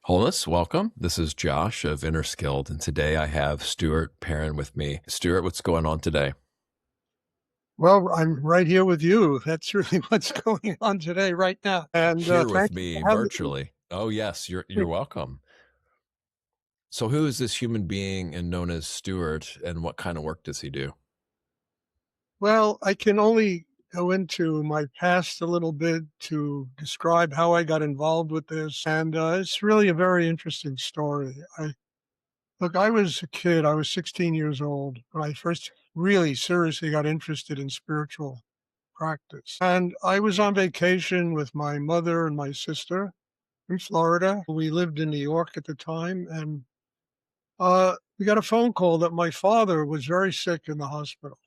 Wholeness, welcome. This is Josh of Inner Skilled, and today I have Stuart Perrin with me. Stuart, what's going on today? Well, I'm right here with you. That's really what's going on today, right now. And Here with thank you me for having me. virtually. Oh, yes, you're welcome. So who is this human being and known as Stuart, and what kind of work does he do? Well, I can only go into my past a little bit to describe how I got involved with this. And it's really a very interesting story. I was a kid. I was 16 years old when I first really seriously got interested in spiritual practice. And I was on vacation with my mother and my sister in Florida. We lived in New York at the time, and we got a phone call that my father was very sick in the hospital.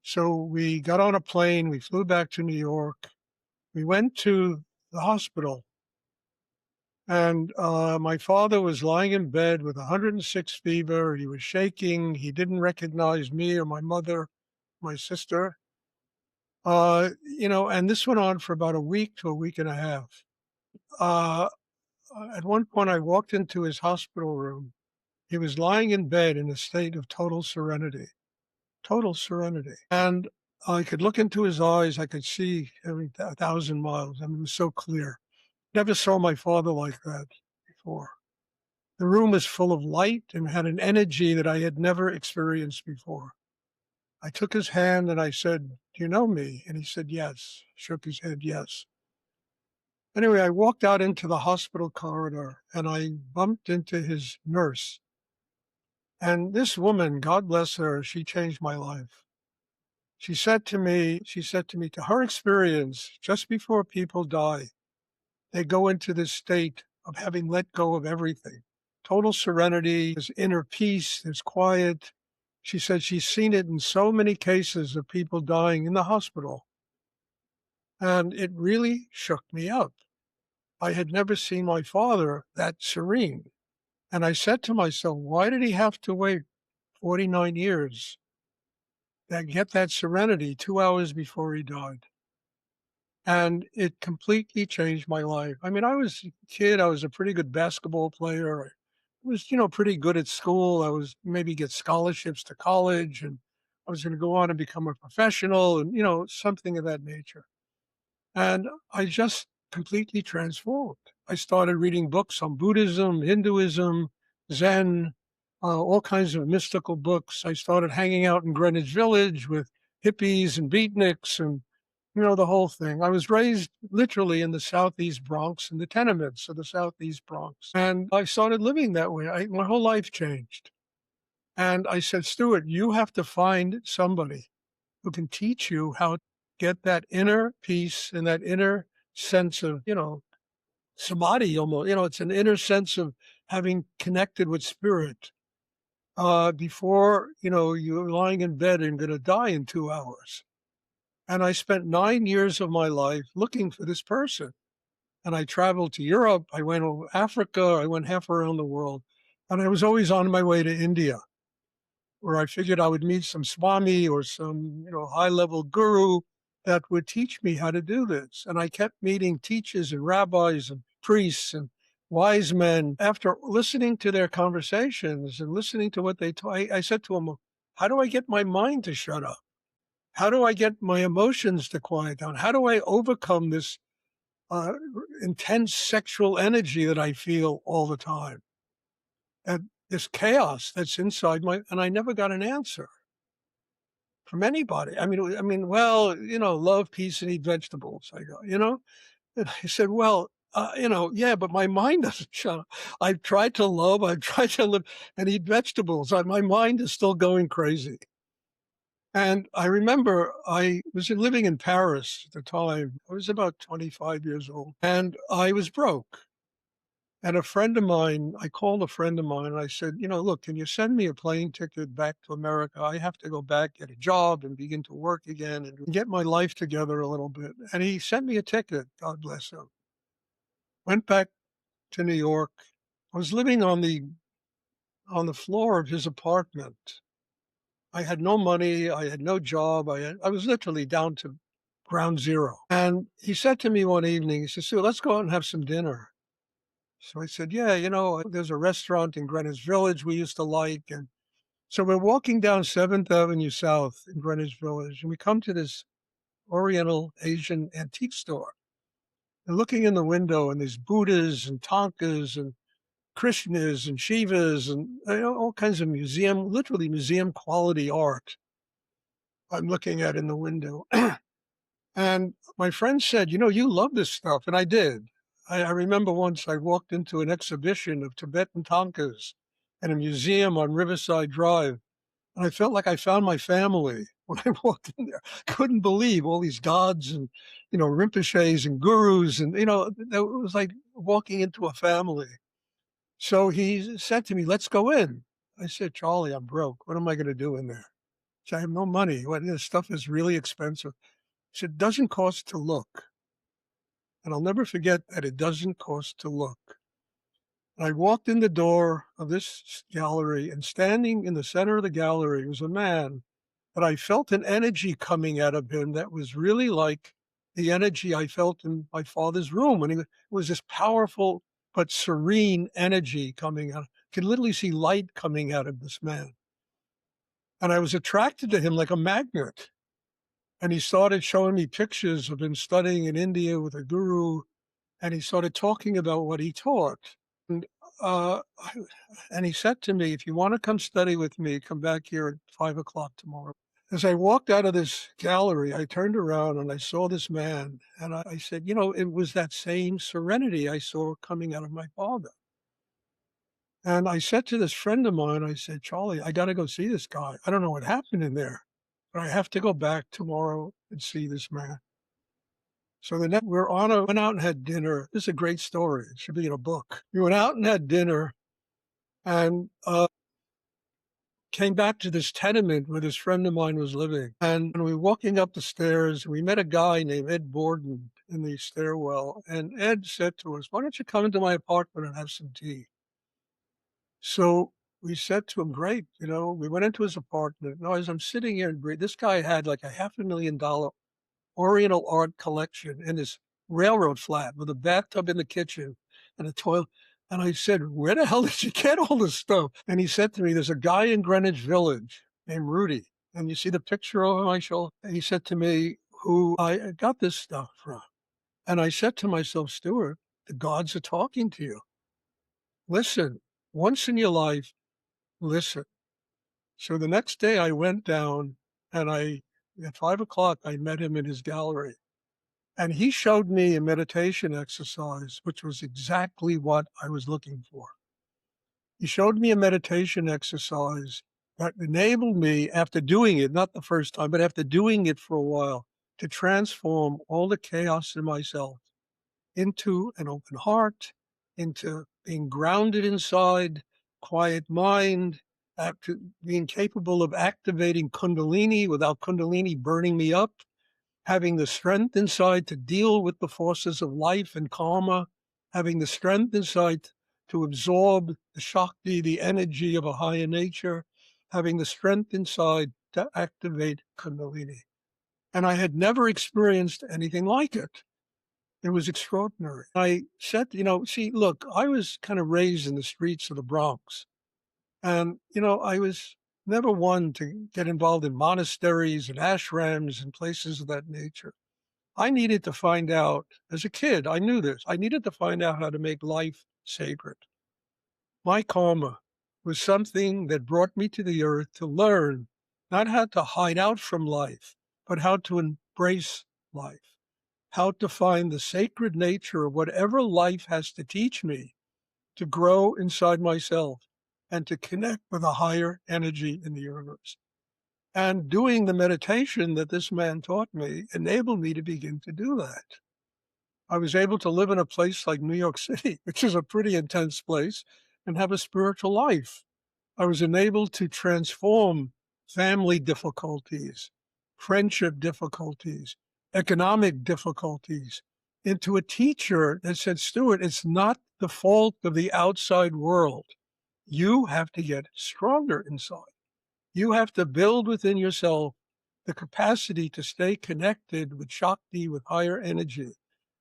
So we got on a plane, we flew back to New York. We went to the hospital, and my father was lying in bed with 106 fever. He was shaking. He didn't recognize me or my mother, my sister. And this went on for about a week to a week and a half. Uh, at one point, I walked into his hospital room. He was lying in bed in a state of total serenity, total serenity. And I could look into his eyes. I could see every 1,000 miles. I mean, it was so clear. Never saw my father like that before. The room was full of light and had an energy that I had never experienced before. I took his hand and I said, "Do you know me?" And he said, "Yes." Shook his head, "Yes." Anyway, I walked out into the hospital corridor and I bumped into his nurse. And this woman, God bless her, she changed my life. She said to me, to her experience, just before people die, they go into this state of having let go of everything. Total serenity, there's inner peace, there's quiet. She said she's seen it in so many cases of people dying in the hospital. And it really shook me up. I had never seen my father that serene. And I said to myself, why did he have to wait 49 years to get that serenity 2 hours before he died? And it completely changed my life. I mean, I was a kid. I was a pretty good basketball player. I was, pretty good at school. I was maybe get scholarships to college, and I was going to go on and become a professional and, something of that nature. And I just completely transformed. I started reading books on Buddhism, Hinduism, Zen, all kinds of mystical books. I started hanging out in Greenwich Village with hippies and beatniks and, the whole thing. I was raised literally in the Southeast Bronx, in the tenements of the Southeast Bronx. And I started living that way. My whole life changed. And I said, Stuart, you have to find somebody who can teach you how to get that inner peace and that inner sense of, samadhi almost. It's an inner sense of having connected with spirit before, you're lying in bed and going to die in 2 hours. And I spent 9 years of my life looking for this person. And I traveled to Europe. I went to Africa. I went half around the world. And I was always on my way to India, where I figured I would meet some Swami or some, high-level guru that would teach me how to do this. And I kept meeting teachers and rabbis and priests and wise men. After listening to their conversations and listening to what they taught, I said to them, how do I get my mind to shut up? How do I get my emotions to quiet down? How do I overcome this uh, intense sexual energy that I feel all the time? And this chaos that's inside and I never got an answer from anybody. Well, love, peace, and eat vegetables. I go, and I said, well, yeah, but my mind doesn't shut up. I've tried to love, I've tried to live and eat vegetables. My mind is still going crazy. And I remember I was living in Paris at the time. I was about 25 years old and I was broke. And I called a friend of mine and I said, look, can you send me a plane ticket back to America? I have to go back, get a job and begin to work again and get my life together a little bit. And he sent me a ticket, God bless him. Went back to New York. I was living on the floor of his apartment. I had no money. I had no job. I was literally down to ground zero. And he said to me one evening, he said, Sue, let's go out and have some dinner. So I said, yeah, there's a restaurant in Greenwich Village we used to like. And so we're walking down 7th Avenue South in Greenwich Village, and we come to this Oriental Asian antique store. And looking in the window, and there's Buddhas and Tonkas and Krishnas and Shivas and all kinds of literally museum quality art I'm looking at in the window. And my friend said, you love this stuff. And I did. I remember once I walked into an exhibition of Tibetan Tonkas at a museum on Riverside Drive. And I felt like I found my family when I walked in there. Couldn't believe all these gods and, Rinpoches and gurus. And, it was like walking into a family. So he said to me, let's go in. I said, Charlie, I'm broke. What am I going to do in there? So I have no money. This stuff is really expensive. He said, it doesn't cost to look. And I'll never forget that it doesn't cost to look. And I walked in the door of this gallery, and standing in the center of the gallery was a man that I felt an energy coming out of him that was really like the energy I felt in my father's room. And it was this powerful but serene energy coming out. I could literally see light coming out of this man. And I was attracted to him like a magnet. And he started showing me pictures of him studying in India with a guru. And he started talking about what he taught. And, uh, and he said to me, if you want to come study with me, come back here at 5 o'clock tomorrow. As I walked out of this gallery, I turned around and I saw this man. And I said, it was that same serenity I saw coming out of my father. And I said to this friend of mine, I said, Charlie, I got to go see this guy. I don't know what happened in there, but I have to go back tomorrow and see this man. So the next, went out and had dinner. This is a great story. It should be in a book. We went out and had dinner and came back to this tenement where this friend of mine was living. And we were walking up the stairs. We met a guy named Ed Borden in the stairwell. And Ed said to us, why don't you come into my apartment and have some tea? So we said to him, great. We went into his apartment. Now, as I'm sitting here and breathing, this guy had like a $500,000 Oriental art collection in his railroad flat with a bathtub in the kitchen and a toilet. And I said, where the hell did you get all this stuff? And he said to me, there's a guy in Greenwich Village named Rudi. And you see the picture over my shoulder? And he said to me, who I got this stuff from. And I said to myself, Stuart, the gods are talking to you. Listen, once in your life, listen. So the next day I went down and at 5 o'clock, I met him in his gallery. And he showed me a meditation exercise, which was exactly what I was looking for. He showed me a meditation exercise that enabled me, after doing it, not the first time, but after doing it for a while, to transform all the chaos in myself into an open heart, into being grounded inside, quiet mind, after being capable of activating Kundalini without Kundalini burning me up, having the strength inside to deal with the forces of life and karma, having the strength inside to absorb the Shakti, the energy of a higher nature, having the strength inside to activate Kundalini. And I had never experienced anything like it. It was extraordinary. I said, see, look, I was kind of raised in the streets of the Bronx. And, I was never one to get involved in monasteries and ashrams and places of that nature. I needed to find out, as a kid, I knew this, I needed to find out how to make life sacred. My karma was something that brought me to the earth to learn not how to hide out from life, but how to embrace life, how to find the sacred nature of whatever life has to teach me to grow inside myself and to connect with a higher energy in the universe. And doing the meditation that this man taught me enabled me to begin to do that. I was able to live in a place like New York City, which is a pretty intense place, and have a spiritual life. I was enabled to transform family difficulties, friendship difficulties, economic difficulties into a teacher that said, Stuart, it's not the fault of the outside world. You have to get stronger inside. You have to build within yourself the capacity to stay connected with Shakti, with higher energy,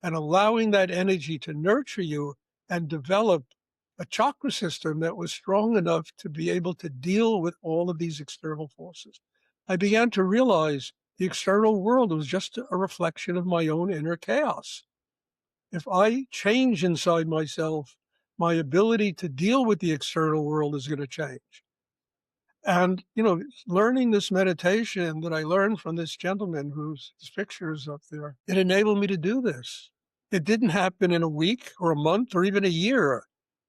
and allowing that energy to nurture you and develop a chakra system that was strong enough to be able to deal with all of these external forces. I began to realize the external world was just a reflection of my own inner chaos. If I change inside myself, my ability to deal with the external world is going to change. And, learning this meditation that I learned from this gentleman whose picture is up there, it enabled me to do this. It didn't happen in a week or a month or even a year.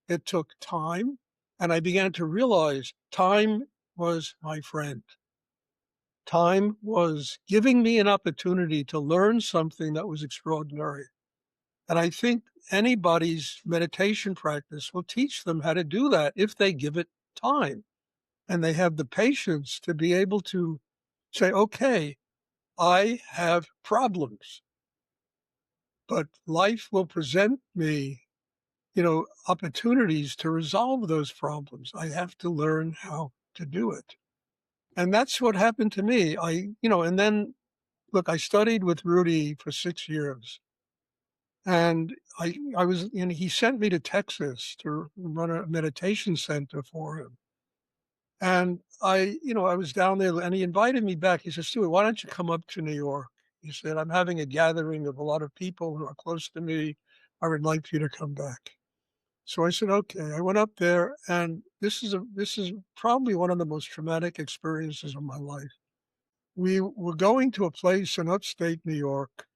It took time. And I began to realize time was my friend. Time was giving me an opportunity to learn something that was extraordinary. And I think anybody's meditation practice will teach them how to do that if they give it time and they have the patience to be able to say, okay, I have problems, but life will present me, opportunities to resolve those problems. I have to learn how to do it. And that's what happened to me. And then, look, I studied with Rudi for 6 years. And I was, he sent me to Texas to run a meditation center for him. And I was down there and he invited me back. He said, Stuart, why don't you come up to New York? He said, I'm having a gathering of a lot of people who are close to me. I would like for you to come back. So I said, okay. I went up there, and this is probably one of the most traumatic experiences of my life. We were going to a place in upstate New York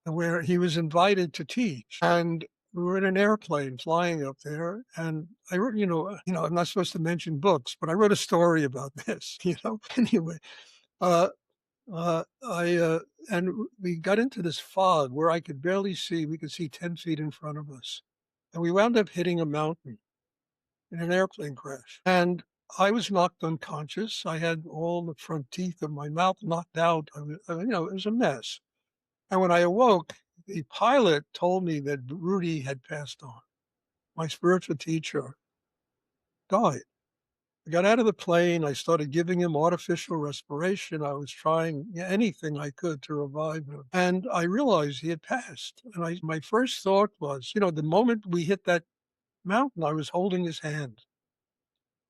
where he was invited to teach. And we were in an airplane flying up there. And I wrote, I'm not supposed to mention books, but I wrote a story about this, Anyway, and we got into this fog where I could barely see. We could see 10 feet in front of us. And we wound up hitting a mountain in an airplane crash. And I was knocked unconscious. I had all the front teeth of my mouth knocked out. It was a mess. And when I awoke, the pilot told me that Rudi had passed on. My spiritual teacher died. I got out of the plane. I started giving him artificial respiration. I was trying anything I could to revive him. And I realized he had passed. And my first thought was, the moment we hit that mountain, I was holding his hand.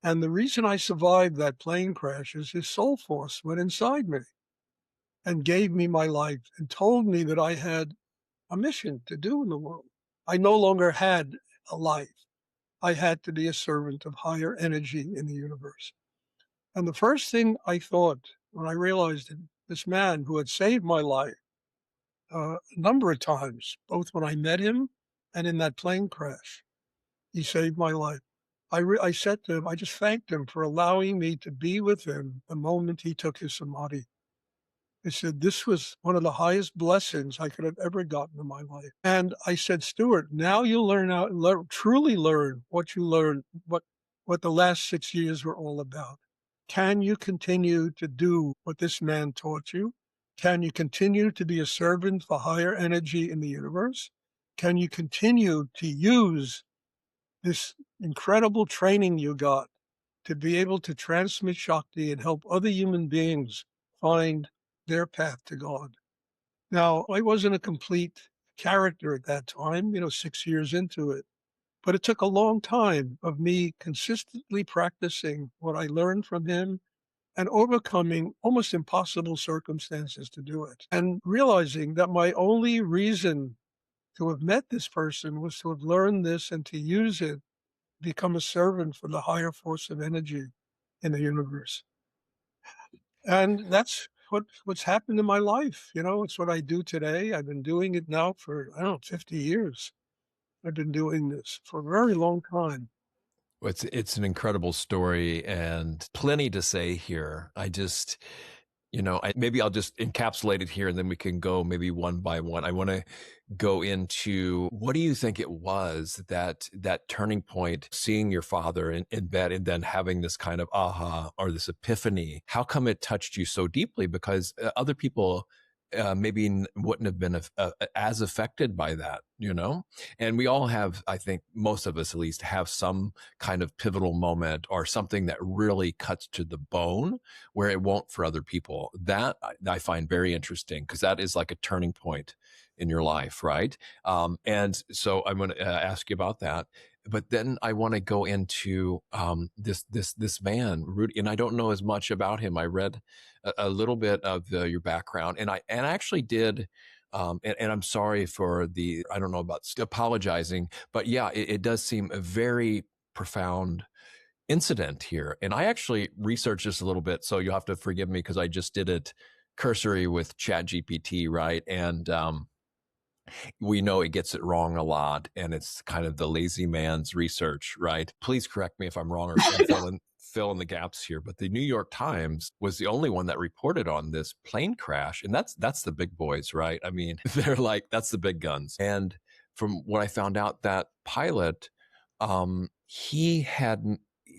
And the reason I survived that plane crash is his soul force went inside me and gave me my life and told me that I had a mission to do in the world. I no longer had a life. I had to be a servant of higher energy in the universe. And the first thing I thought when I realized that this man who had saved my life a number of times, both when I met him and in that plane crash, he saved my life. I said to him, I just thanked him for allowing me to be with him the moment he took his samadhi. I said, this was one of the highest blessings I could have ever gotten in my life. And I said, Stuart, now you'll truly learn what you learned, what the last 6 years were all about. Can you continue to do what this man taught you? Can you continue to be a servant for higher energy in the universe? Can you continue to use this incredible training you got to be able to transmit Shakti and help other human beings find their path to God? Now, I wasn't a complete character at that time, 6 years into it, but it took a long time of me consistently practicing what I learned from him and overcoming almost impossible circumstances to do it, and realizing that my only reason to have met this person was to have learned this and to use it, become a servant for the higher force of energy in the universe. And that's what's happened in my life. It's what I do today. I've been doing it now for, 50 years. I've been doing this for a very long time. Well, it's an incredible story and plenty to say here. I just, maybe I'll just encapsulate it here and then we can go maybe one by one. I want to go into, what do you think it was that turning point, seeing your father in bed and then having this kind of aha or this epiphany? How come it touched you so deeply? Because other people maybe wouldn't have been as affected by that, And we all have, I think most of us at least, have some kind of pivotal moment or something that really cuts to the bone where it won't for other people. That I find very interesting because that is like a turning point in your life, right? And so I'm going to ask you about that. But then I want to go into this man, Rudi, and I don't know as much about him. I read a little bit of your background, and I actually did. And I'm sorry for the, I don't know about apologizing, but yeah, it does seem a very profound incident here. And I actually researched this a little bit, so you'll have to forgive me because I just did it cursory with Chat GPT, right? And we know it gets it wrong a lot, and it's kind of the lazy man's research, right? Please correct me if I'm wrong or fill in the gaps here. But the New York Times was the only one that reported on this plane crash, and that's the big boys, right? I mean, they're like, that's the big guns. And from what I found out, that pilot, he had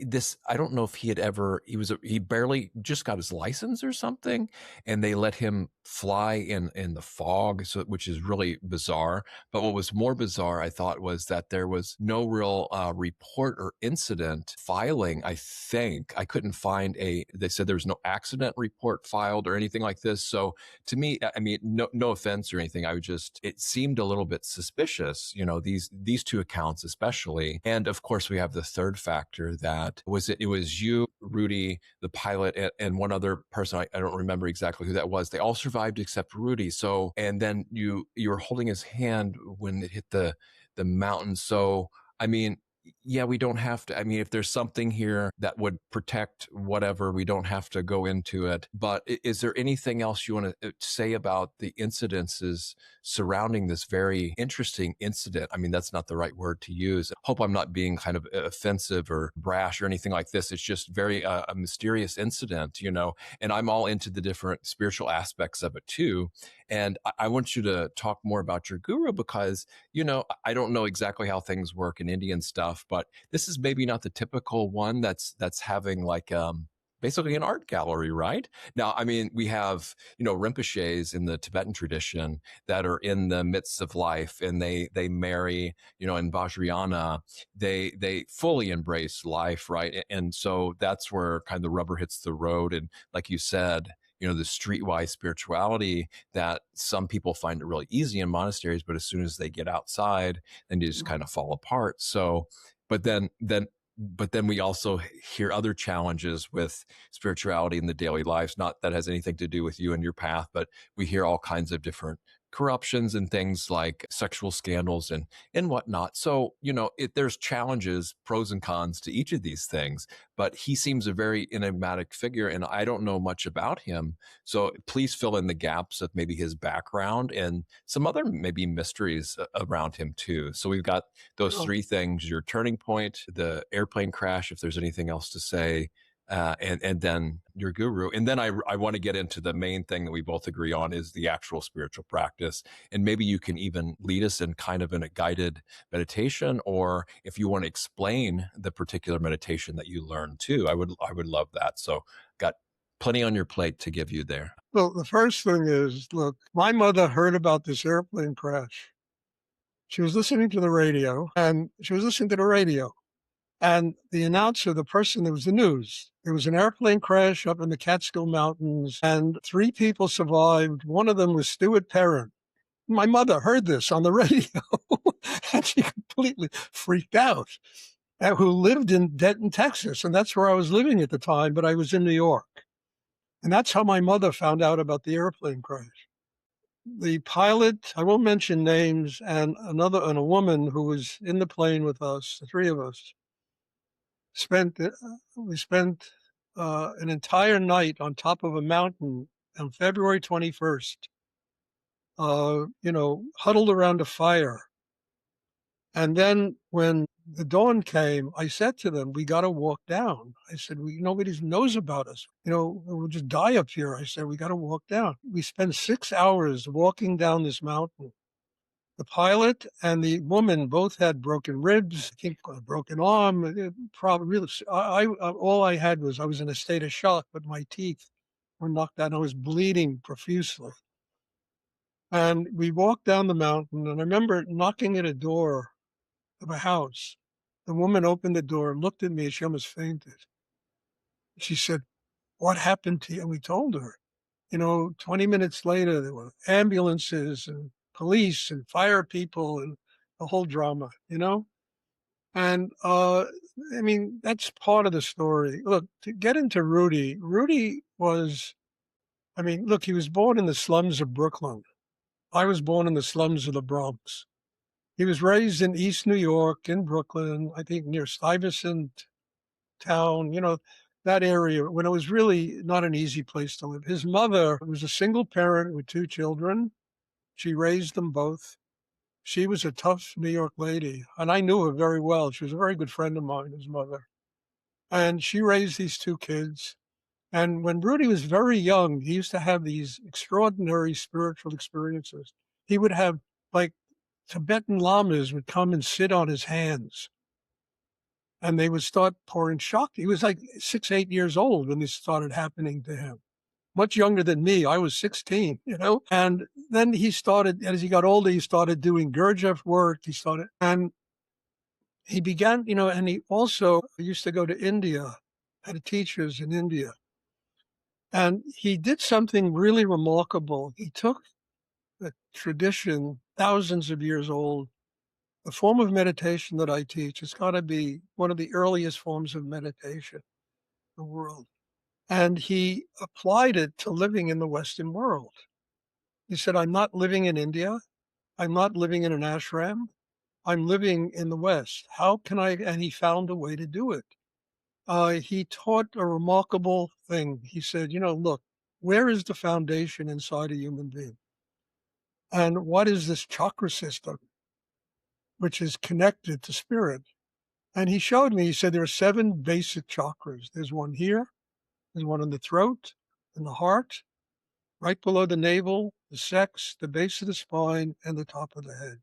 this, I don't know if he had ever, he barely just got his license or something, and they let him fly in the fog, so, which is really bizarre. But what was more bizarre, I thought, was that there was no real report or incident filing. I think I couldn't find they said there was no accident report filed or anything like this. So to me, I mean, no offense or anything, it seemed a little bit suspicious, these two accounts especially. And of course we have the third factor, that it was you, Rudi, the pilot, and one other person. I don't remember exactly who that was. They all survived except Rudi. So, and then you were holding his hand when it hit the mountain. So, I mean, yeah, we don't have to. I mean, if there's something here that would protect whatever, we don't have to go into it. But is there anything else you want to say about the incidences surrounding this very interesting incident? I mean, that's not the right word to use. I hope I'm not being kind of offensive or brash or anything like this. It's just very a mysterious incident, and I'm all into the different spiritual aspects of it too. And I want you to talk more about your guru, because, I don't know exactly how things work in Indian stuff, but this is maybe not the typical one that's having like basically an art gallery, right? Now, I mean, we have, Rinpoches in the Tibetan tradition that are in the midst of life, and they marry, in Vajrayana, they fully embrace life, right? And so that's where kind of the rubber hits the road. And like you said, the streetwise spirituality, that some people find it really easy in monasteries, but as soon as they get outside, then you just kind of fall apart. So, but then we also hear other challenges with spirituality in the daily lives. Not that has anything to do with you and your path, but we hear all kinds of different corruptions and things like sexual scandals and whatnot. So, there's challenges, pros and cons to each of these things, but he seems a very enigmatic figure, and I don't know much about him. So please fill in the gaps of maybe his background and some other maybe mysteries around him too. So we've got those three things: your turning point, the airplane crash, if there's anything else to say, and then your guru. And then I want to get into the main thing that we both agree on, is the actual spiritual practice. And maybe you can even lead us in kind of in a guided meditation, or if you want to explain the particular meditation that you learned too, I would love that. So got plenty on your plate to give you there. Well, the first thing is, look, my mother heard about this airplane crash. She was listening to the radio, and the announcer, the person, there was the news. There was an airplane crash up in the Catskill Mountains, and 3 people survived. One of them was Stuart Perrin. My mother heard this on the radio, and she completely freaked out. Who lived in Denton, Texas, and that's where I was living at the time, but I was in New York. And that's how my mother found out about the airplane crash. The pilot, I won't mention names, and a woman who was in the plane with us, the 3 of us, we spent an entire night on top of a mountain on February 21st, huddled around a fire. And then when the dawn came, I said to them, we got to walk down. I said, nobody knows about us. We'll just die up here. I said, we got to walk down. We spent 6 hours walking down this mountain. The pilot and the woman both had broken ribs, I think a broken arm. Probably, really, all I had was I was in a state of shock, but my teeth were knocked out. I was bleeding profusely. And we walked down the mountain, and I remember knocking at a door of a house. The woman opened the door, looked at me, and she almost fainted. She said, what happened to you? And we told her. 20 minutes later, there were ambulances and police and fire people and the whole drama, And I mean, that's part of the story. Look, to get into Rudi was, I mean, look, he was born in the slums of Brooklyn. I was born in the slums of the Bronx. He was raised in East New York, in Brooklyn, I think near Stuyvesant Town, that area, when it was really not an easy place to live. His mother was a single parent with 2 children. She raised them both. She was a tough New York lady, and I knew her very well. She was a very good friend of mine, his mother. And she raised these 2 kids. And when Rudi was very young, he used to have these extraordinary spiritual experiences. He would have, like, Tibetan lamas would come and sit on his hands, and they would start pouring Shakti. He was like 6, 8 years old when this started happening to him. Much younger than me. I was 16, And then he started, as he got older, he started doing Gurdjieff work. And he began, and he also used to go to India, had teachers in India. And he did something really remarkable. He took a tradition, thousands of years old, the form of meditation that I teach. It's got to be one of the earliest forms of meditation in the world. And he applied it to living in the Western world. He said, I'm not living in India. I'm not living in an ashram. I'm living in the West. How can I? And he found a way to do it. He taught a remarkable thing. He said, look, where is the foundation inside a human being? And what is this chakra system, which is connected to spirit? And he showed me, he said, there are 7 basic chakras. There's one here, there's one in the throat, in the heart, right below the navel, the sex, the base of the spine, and the top of the head.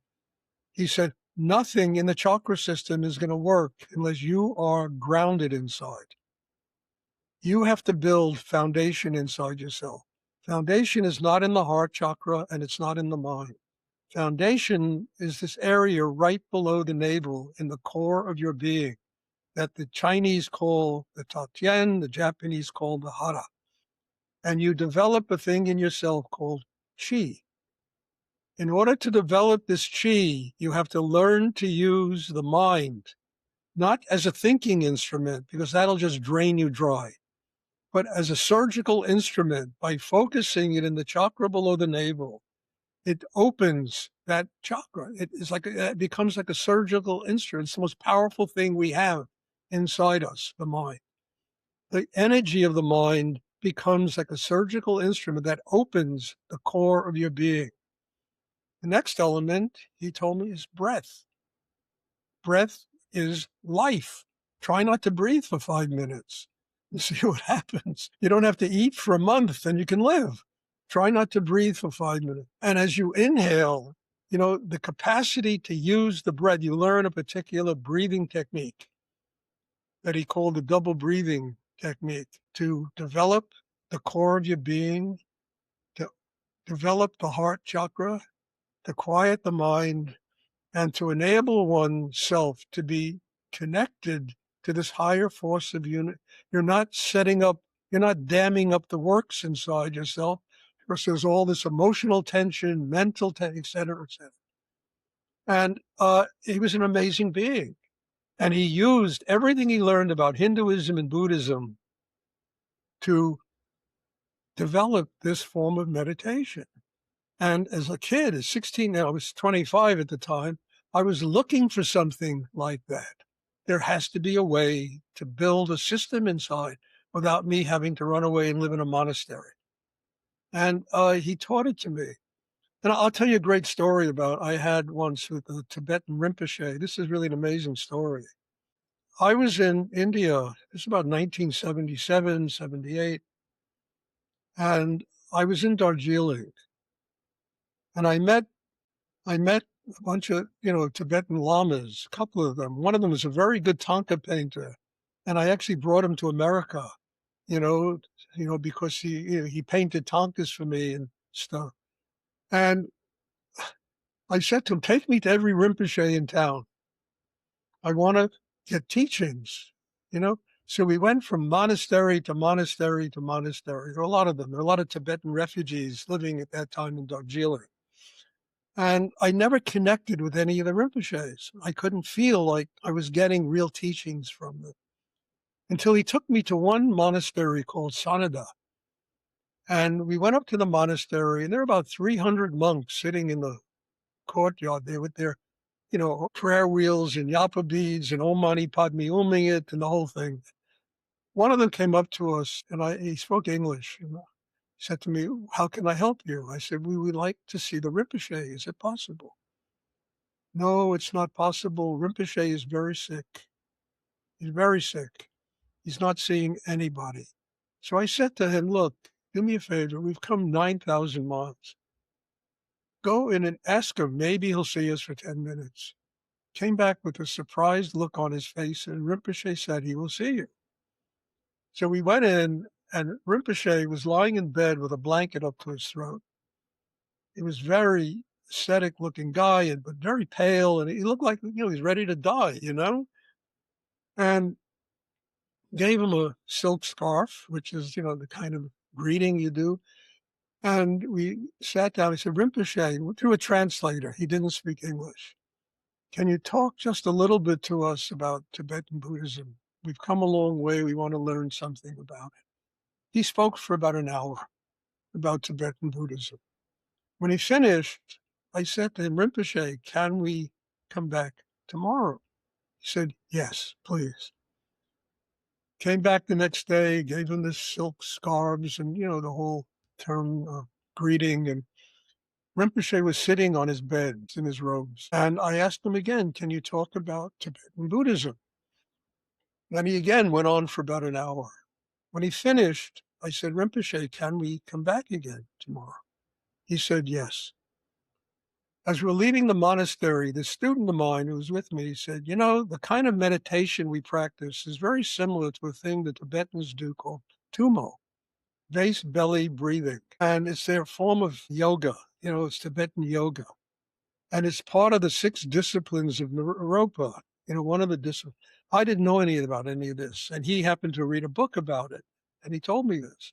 He said, nothing in the chakra system is going to work unless you are grounded inside. You have to build foundation inside yourself. Foundation is not in the heart chakra, and it's not in the mind. Foundation is this area right below the navel in the core of your being that the Chinese call the tian, the Japanese call the hara. And you develop a thing in yourself called chi. In order to develop this chi, you have to learn to use the mind, not as a thinking instrument, because that'll just drain you dry, but as a surgical instrument. By focusing it in the chakra below the navel, it opens that chakra. It becomes like a surgical instrument. It's the most powerful thing we have inside us, the mind. The energy of the mind becomes like a surgical instrument that opens the core of your being. The next element, he told me, is breath. Breath is life. Try not to breathe for 5 minutes and see what happens. You don't have to eat for a month and you can live. Try not to breathe for 5 minutes. And as you inhale, the capacity to use the breath, you learn a particular breathing technique that he called the double breathing technique to develop the core of your being, to develop the heart chakra, to quiet the mind, and to enable oneself to be connected to this higher force of unity. You're not damming up the works inside yourself, because there's all this emotional tension, mental tension, et cetera, et cetera. And he was an amazing being. And he used everything he learned about Hinduism and Buddhism to develop this form of meditation. And as a kid, at 16, I was 25 at the time, I was looking for something like that. There has to be a way to build a system inside without me having to run away and live in a monastery. And he taught it to me. And I'll tell you a great story I had once with the Tibetan Rinpoche. This is really an amazing story. I was in India, this is about 1977, 78, and I was in Darjeeling. And I met a bunch of, Tibetan lamas, a couple of them. One of them was a very good Thangka painter. And I actually brought him to America, because he painted Thangkas for me and stuff. And I said to him, take me to every Rinpoche in town. I want to get teachings, So we went from monastery to monastery to monastery. There are a lot of them. There are a lot of Tibetan refugees living at that time in Darjeeling. And I never connected with any of the Rinpoches. I couldn't feel like I was getting real teachings from them until he took me to one monastery called Sanada. And we went up to the monastery, and there were about 300 monks sitting in the courtyard there with their, prayer wheels and yapa beads and Om Mani Padme Umming it and the whole thing. One of them came up to us, and he spoke English. And he said to me, "How can I help you?" I said, "We would like to see the Rinpoche. Is it possible?" "No, it's not possible. Rinpoche is very sick. He's very sick. He's not seeing anybody." So I said to him, "Look, do me a favor. We've come 9,000 miles. Go in and ask him. Maybe he'll see us for 10 minutes." Came back with a surprised look on his face, and Rinpoche said, "He will see you." So we went in, and Rinpoche was lying in bed with a blanket up to his throat. He was very ascetic-looking guy, but very pale, and he looked like, he's ready to die, And gave him a silk scarf, which is, the kind of greeting you do. And we sat down. He said, "Rinpoche," through a translator, he didn't speak English, "can you talk just a little bit to us about Tibetan Buddhism? We've come a long way. We want to learn something about it." He spoke for about an hour about Tibetan Buddhism. When he finished, I said to him, "Rinpoche, can we come back tomorrow?" He said, "Yes, please." Came back the next day, gave him the silk scarves and, the whole term greeting. And Rinpoche was sitting on his bed in his robes. And I asked him again, "Can you talk about Tibetan Buddhism?" And he again went on for about an hour. When he finished, I said, "Rinpoche, can we come back again tomorrow?" He said, "Yes." As we were leaving the monastery, the student of mine who was with me said, "The kind of meditation we practice is very similar to a thing the Tibetans do called Tumo, base belly breathing. And it's their form of yoga. It's Tibetan yoga. And it's part of the 6 disciplines of Naropa, one of the disciplines." I didn't know about any of this. And he happened to read a book about it. And he told me this.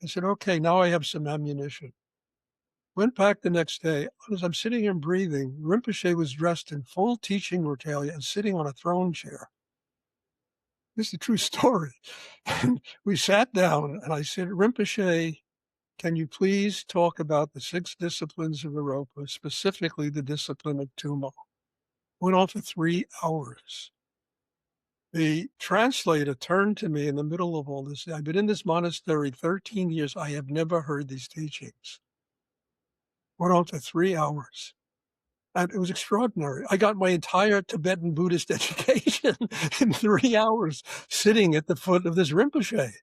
I said, "Okay, now I have some ammunition." Went back the next day. As I'm sitting here breathing, Rinpoche was dressed in full teaching regalia and sitting on a throne chair. This is a true story. And we sat down and I said, "Rinpoche, can you please talk about the 6 disciplines of Naropa, specifically the discipline of Tumo?" Went on for 3 hours. The translator turned to me in the middle of all this. "I've been in this monastery 13 years. I have never heard these teachings." Went on for 3 hours. And it was extraordinary. I got my entire Tibetan Buddhist education in 3 hours sitting at the foot of this Rinpoche.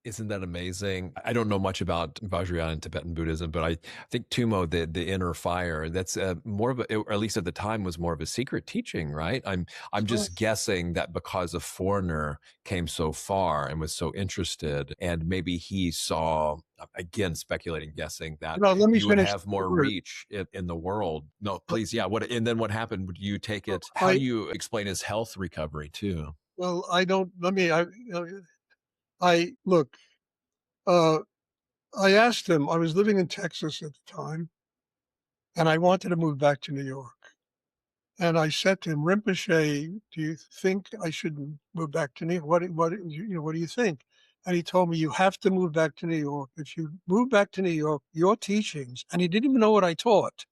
Isn't that amazing? I don't know much about Vajrayana and Tibetan Buddhism, but I think Tumo, the inner fire, that's more of a, or at least at the time, was more of a secret teaching, right? I'm just guessing that because a foreigner came so far and was so interested, and maybe he saw, again, speculating, guessing that let me you would finish have more reach in the world. No, please, yeah. What and then what happened? Would you take it? How do you explain his health recovery too? Well, I don't. Let me. I look. I asked him. I was living in Texas at the time, and I wanted to move back to New York. And I said to him, "Rinpoche, do you think I should move back to New York? What do you think?" And he told me, "You have to move back to New York. If you move back to New York, your teachings," and he didn't even know what I taught,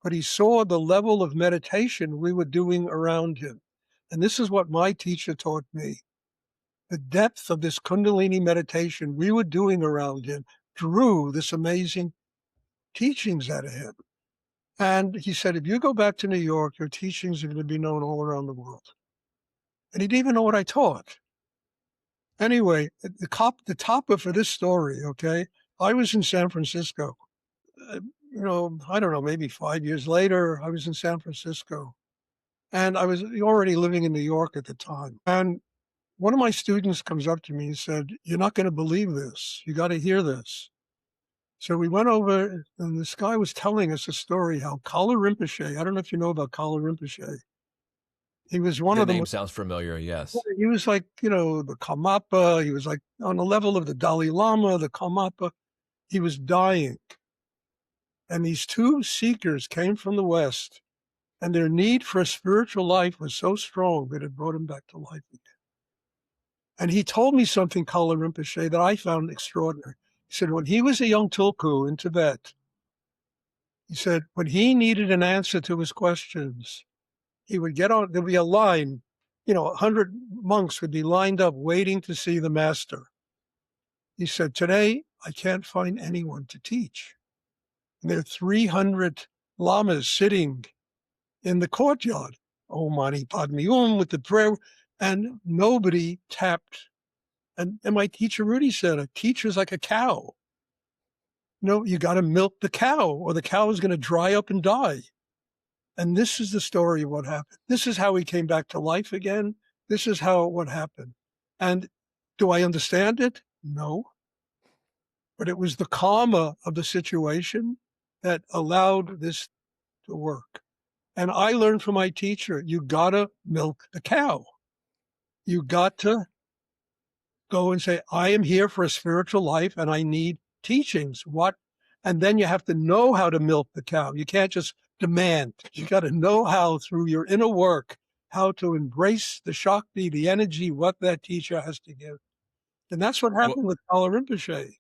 but he saw the level of meditation we were doing around him. And this is what my teacher taught me. The depth of this Kundalini meditation we were doing around him drew this amazing teachings out of him. And he said, "If you go back to New York, your teachings are going to be known all around the world." And he didn't even know what I taught. Anyway, the topper for this story, okay, I was in San Francisco. I don't know, maybe 5 years later, I was in San Francisco. And I was already living in New York at the time. And one of my students comes up to me and said, "You're not going to believe this. You got to hear this." So we went over, and this guy was telling us a story how Kala Rinpoche, I don't know if you know about Kala Rinpoche. He was one The of the name sounds familiar, yes. He was like, the Karmapa. He was like on the level of the Dalai Lama, the Karmapa. He was dying. And these two seekers came from the West, and their need for a spiritual life was so strong that it brought him back to life again. And he told me something, Kala Rinpoche, that I found extraordinary. He said, when he was a young tulku in Tibet, he said, when he needed an answer to his questions, he would get on, there'd be a line, 100 monks would be lined up waiting to see the master. He said, today, I can't find anyone to teach. And there are 300 lamas sitting in the courtyard, Om Mani Padme Hum, with the prayer, and nobody tapped. And my teacher, Rudi, said, a teacher's like a cow. You got to milk the cow, or the cow is going to dry up and die. And this is the story of what happened. This is how he came back to life again. This is what happened. And do I understand it? No. But it was the karma of the situation that allowed this to work. And I learned from my teacher, you got to milk the cow. You got to go and say, I am here for a spiritual life and I need teachings. What? And then you have to know how to milk the cow. You can't just demand. You got to know how, through your inner work, how to embrace the Shakti, the energy, what that teacher has to give. And that's what happened with Kala Rinpoche.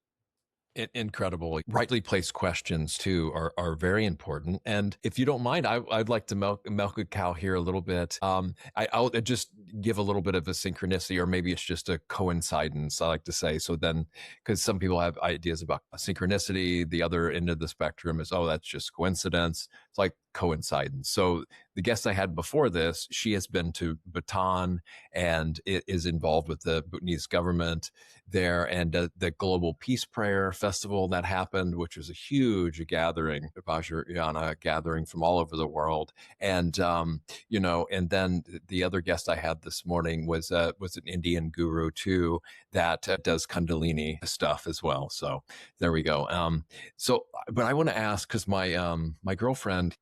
Incredible. Rightly placed questions, too, are very important. And if you don't mind, I'd like to milk a cow here a little bit. I'll just give a little bit of a synchronicity, or maybe it's just a coincidence, I like to say. So then, because some people have ideas about synchronicity, the other end of the spectrum is, oh, that's just coincidence. It's like coincidence. So the guest I had before this, she has been to Bhutan and is involved with the Bhutanese government there, and the Global Peace Prayer Festival that happened, which was a huge gathering, Vajrayana gathering from all over the world. And, and then the other guest I had this morning was an Indian guru too, that does Kundalini stuff as well. So there we go. But I want to ask, because my girlfriend,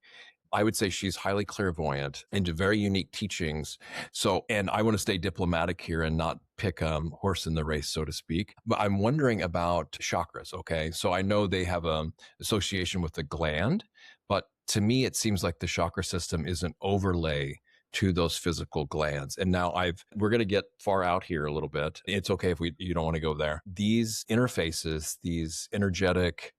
I would say she's highly clairvoyant into very unique teachings. So, and I want to stay diplomatic here and not pick horse in the race, so to speak. But I'm wondering about chakras. Okay. So I know they have an association with the gland, but to me, it seems like the chakra system is an overlay to those physical glands. And now we're going to get far out here a little bit. It's okay if you don't want to go there. These interfaces, these energetic,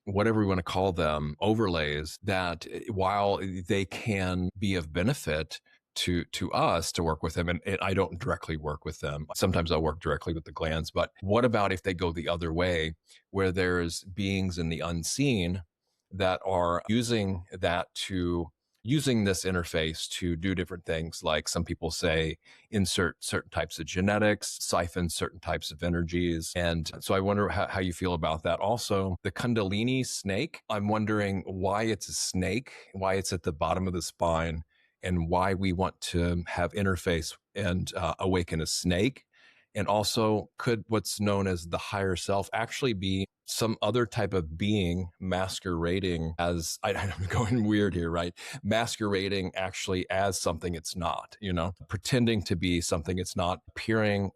whatever we want to call them, overlays, that while they can be of benefit to us to work with them, and I don't directly work with them. Sometimes I'll work directly with the glands, but what about if they go the other way, where there's beings in the unseen that are using this interface to do different things, like some people say insert certain types of genetics, siphon certain types of energies. And so I wonder how you feel about that. Also, the Kundalini snake, I'm wondering why it's a snake, why it's at the bottom of the spine, and why we want to have interface and awaken a snake. And also, could what's known as the higher self actually be some other type of being masquerading as, I'm going weird here, right? Masquerading actually as something it's not, pretending to be something it's not, pretending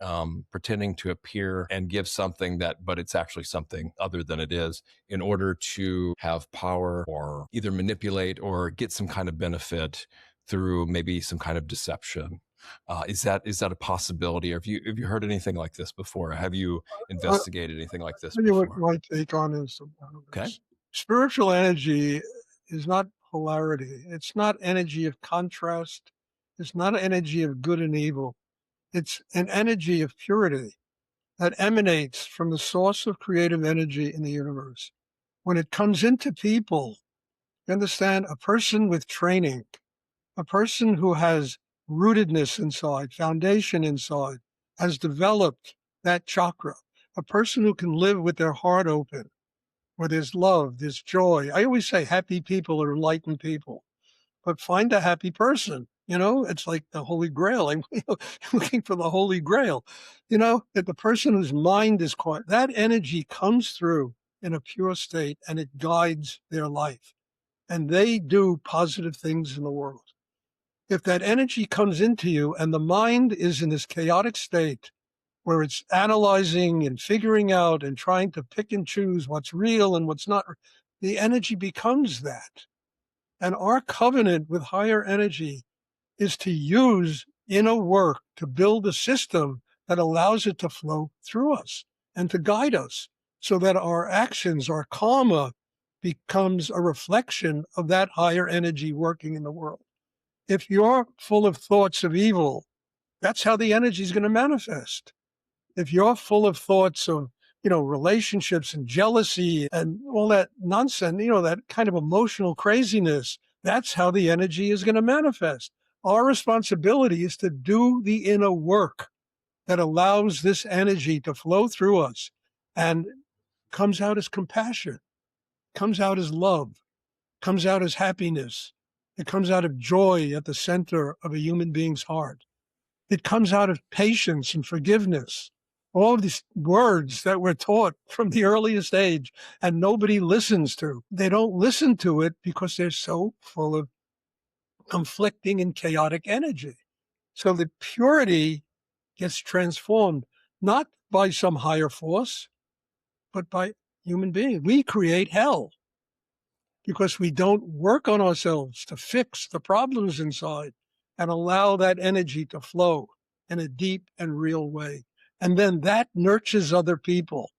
to appear and give something but it's actually something other than it is, in order to have power or either manipulate or get some kind of benefit through maybe some kind of deception. Is that a possibility? Or have you heard anything like this before? Have you investigated anything like this before? What my take on is, Okay. Spiritual energy is not polarity. It's not energy of contrast. It's not an energy of good and evil. It's an energy of purity that emanates from the source of creative energy in the universe. When it comes into people, you understand, a person with training, a person who has rootedness inside, foundation inside, has developed that chakra, a person who can live with their heart open, where there's love, there's joy. I always say happy people are enlightened people, but find a happy person. It's like the Holy Grail. I'm looking for the Holy Grail. That the person whose mind is quiet, that energy comes through in a pure state and it guides their life. And they do positive things in the world. If that energy comes into you and the mind is in this chaotic state where it's analyzing and figuring out and trying to pick and choose what's real and what's not, the energy becomes that. And our covenant with higher energy is to use inner work to build a system that allows it to flow through us and to guide us so that our actions, our karma, becomes a reflection of that higher energy working in the world. If you're full of thoughts of evil, that's how the energy is going to manifest. If you're full of thoughts of, relationships and jealousy and all that nonsense, that kind of emotional craziness, that's how the energy is going to manifest. Our responsibility is to do the inner work that allows this energy to flow through us and comes out as compassion, comes out as love, comes out as happiness. It comes out of joy at the center of a human being's heart. It comes out of patience and forgiveness. All of these words that we're taught from the earliest age and nobody listens to. They don't listen to it because they're so full of conflicting and chaotic energy. So the purity gets transformed, not by some higher force, but by human beings. We create hell because we don't work on ourselves to fix the problems inside and allow that energy to flow in a deep and real way. And then that nurtures other people.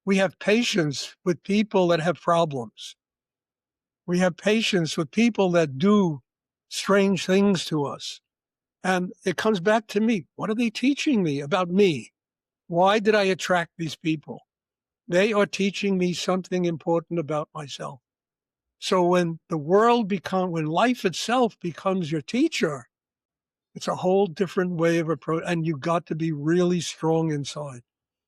We have patience with people that have problems. We have patience with people that do strange things to us. And it comes back to me. What are they teaching me about me? Why did I attract these people? They are teaching me something important about myself. So when when life itself becomes your teacher, it's a whole different way of approach. And you got to be really strong inside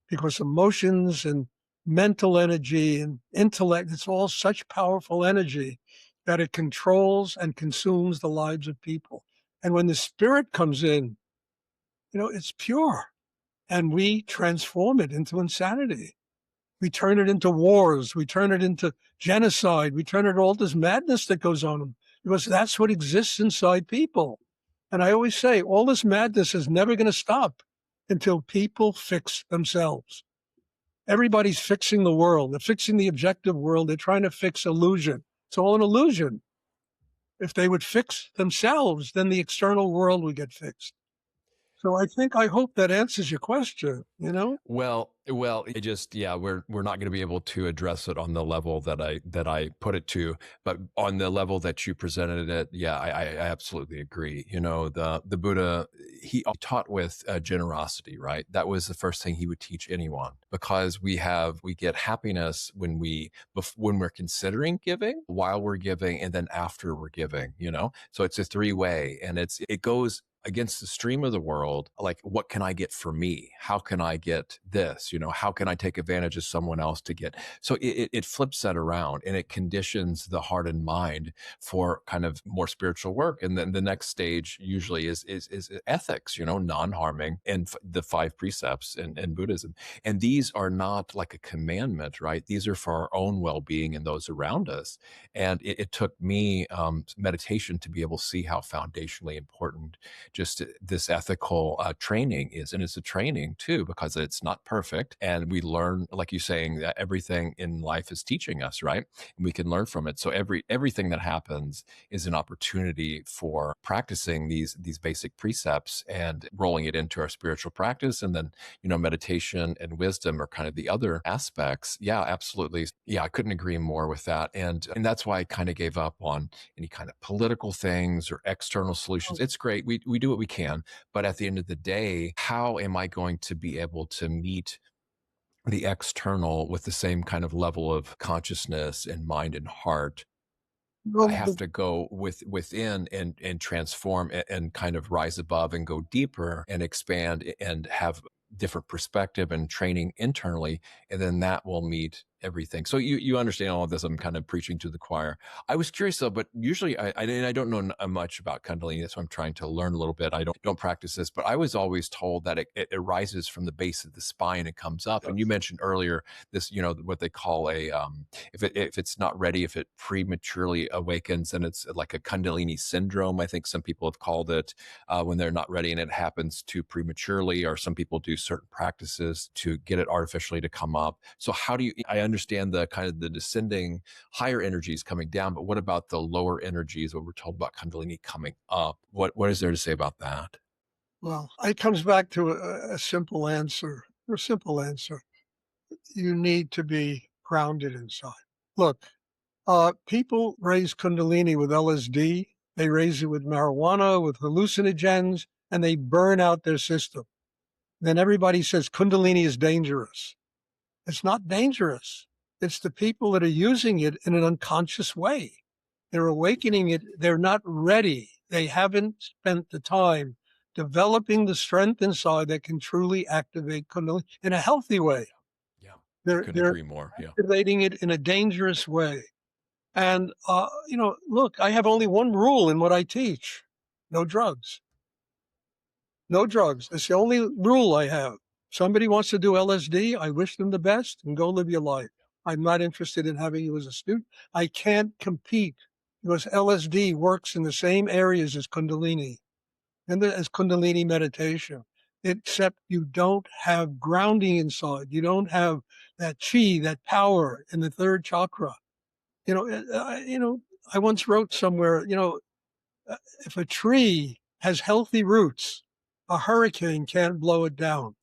because emotions and mental energy and intellect, it's all such powerful energy that it controls and consumes the lives of people. And when the spirit comes in, it's pure and we transform it into insanity. We turn it into wars. We turn it into genocide. We turn it all this madness that goes on because that's what exists inside people. And I always say all this madness is never going to stop until people fix themselves. Everybody's fixing the world. They're fixing the objective world. They're trying to fix illusion. It's all an illusion. If they would fix themselves, then the external world would get fixed. So I hope that answers your question. Well, it just, yeah, we're not going to be able to address it on the level that I put it to, but on the level that you presented it, yeah, I absolutely agree. The Buddha, he taught with generosity, right? That was the first thing he would teach anyone because we get happiness when we're considering giving, while we're giving, and then after we're giving. So it's a three-way, and it goes against the stream of the world. Like, what can I get for me? How can I get this? How can I take advantage of someone else to get? So it flips that around and it conditions the heart and mind for kind of more spiritual work. And then the next stage usually is ethics, non-harming, and the 5 precepts in Buddhism. And these are not like a commandment, right? These are for our own well-being and those around us. And it took me meditation to be able to see how foundationally important just this ethical training is. And it's a training too, because it's not perfect. And we learn, like you're saying, that everything in life is teaching us, right? And we can learn from it. So everything that happens is an opportunity for practicing these basic precepts and rolling it into our spiritual practice. And then, meditation and wisdom are kind of the other aspects. Yeah, absolutely. Yeah, I couldn't agree more with that. And that's why I kind of gave up on any kind of political things or external solutions. It's great. We do what we can. But at the end of the day, how am I going to be able to meet the external with the same kind of level of consciousness and mind and heart? I have to go within and transform and kind of rise above and go deeper and expand and have different perspective and training internally. And then that will meet everything. So you understand all of this. I'm kind of preaching to the choir. I was curious though, but usually I don't know much about Kundalini. So I'm trying to learn a little bit. I don't practice this, but I was always told that it arises from the base of the spine and comes up. And you mentioned earlier this, what they call if it's not ready, if it prematurely awakens, and it's like a Kundalini syndrome. I think some people have called it when they're not ready and it happens too prematurely, or some people do certain practices to get it artificially to come up. So how do you, I understand the kind of the descending higher energies coming down, but what about the lower energies, what we're told about Kundalini coming up? What is there to say about that? Well, it comes back to a simple answer. A simple answer. You need to be grounded inside. Look, people raise Kundalini with LSD. They raise it with marijuana, with hallucinogens, and they burn out their system. Then everybody says Kundalini is dangerous. It's not dangerous. It's the people that are using it in an unconscious way. They're awakening it. They're not ready. They haven't spent the time developing the strength inside that can truly activate Kundalini in a healthy way. Yeah, They're agree more. Yeah, activating it in a dangerous way. And, look, I have only one rule in what I teach: no drugs. No drugs. It's the only rule I have. Somebody wants to do LSD, I wish them the best and go live your life. I'm not interested in having you as a student. I can't compete because LSD works in the same areas as Kundalini and as Kundalini meditation, except you don't have grounding inside. You don't have that chi, that power in the third chakra. I once wrote somewhere, if a tree has healthy roots, a hurricane can't blow it down.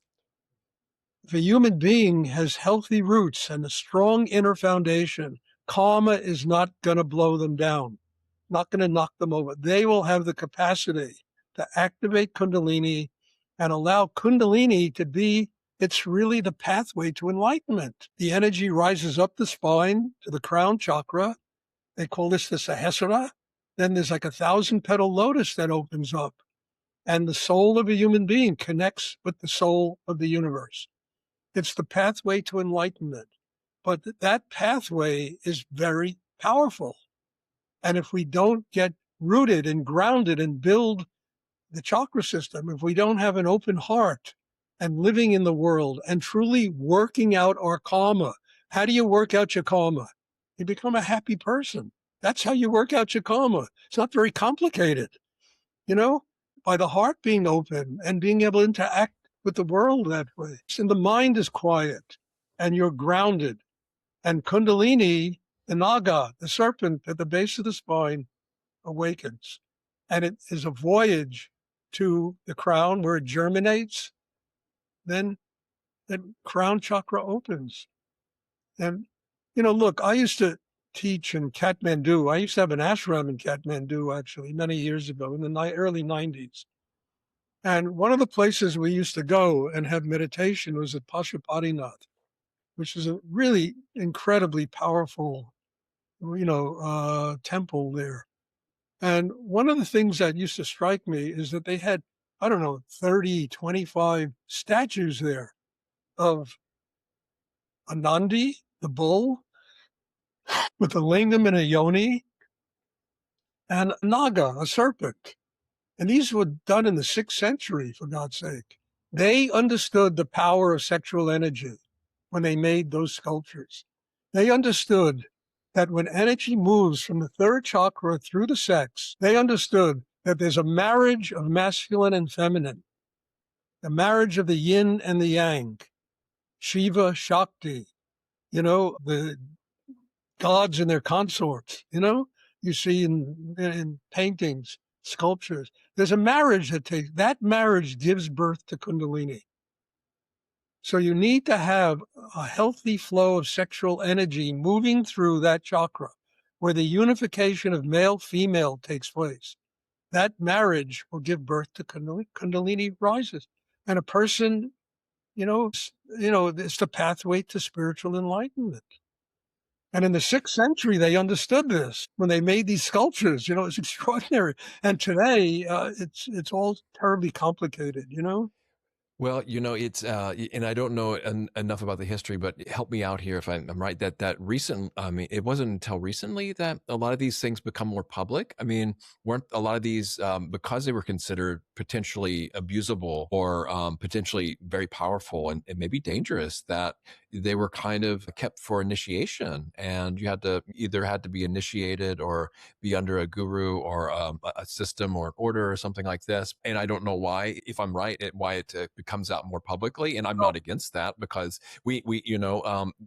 If a human being has healthy roots and a strong inner foundation, karma is not going to blow them down, not going to knock them over. They will have the capacity to activate Kundalini and allow Kundalini to be, it's really the pathway to enlightenment. The energy rises up the spine to the crown chakra. They call this the Sahasrara. Then there's like 1,000-petal lotus that opens up. And the soul of a human being connects with the soul of the universe. It's the pathway to enlightenment. But that pathway is very powerful. And if we don't get rooted and grounded and build the chakra system, if we don't have an open heart and living in the world and truly working out our karma, how do you work out your karma? You become a happy person. That's how you work out your karma. It's not very complicated, by the heart being open and being able to interact with the world that way. And the mind is quiet and you're grounded. And Kundalini, the Naga, the serpent at the base of the spine, awakens. And it is a voyage to the crown where it germinates. Then the crown chakra opens. And, look, I used to teach in Kathmandu. I used to have an ashram in Kathmandu, actually, many years ago in the early 90s. And one of the places we used to go and have meditation was at Pashupatinath, which is a really incredibly powerful, temple there. And one of the things that used to strike me is that they had, 30, 25 statues there of a Nandi, the bull, with a lingam and a yoni, and a Naga, a serpent. And these were done in the 6th century, for God's sake. They understood the power of sexual energy when they made those sculptures. They understood that when energy moves from the third chakra through the sex, they understood that there's a marriage of masculine and feminine, the marriage of the yin and the yang, Shiva-Shakti, the gods and their consorts, you see in paintings, sculptures. There's a marriage that marriage gives birth to Kundalini. So you need to have a healthy flow of sexual energy moving through that chakra where the unification of male-female takes place. That marriage will give birth to Kundalini. Kundalini rises. And a person, it's the pathway to spiritual enlightenment. And in the 6th century, they understood this when they made these sculptures. It's extraordinary. And today, it's all terribly complicated. Well, it's and I don't know enough about the history, but help me out here if I'm right. That recent, I mean, it wasn't until recently that a lot of these things become more public. I mean, weren't a lot of these because they were considered potentially abusable or potentially very powerful and maybe dangerous, that they were kind of kept for initiation, and you had to be initiated or be under a guru or a system or an order or something like this. And I don't know why, if I'm right, why it comes out more publicly. And I'm not against that, because we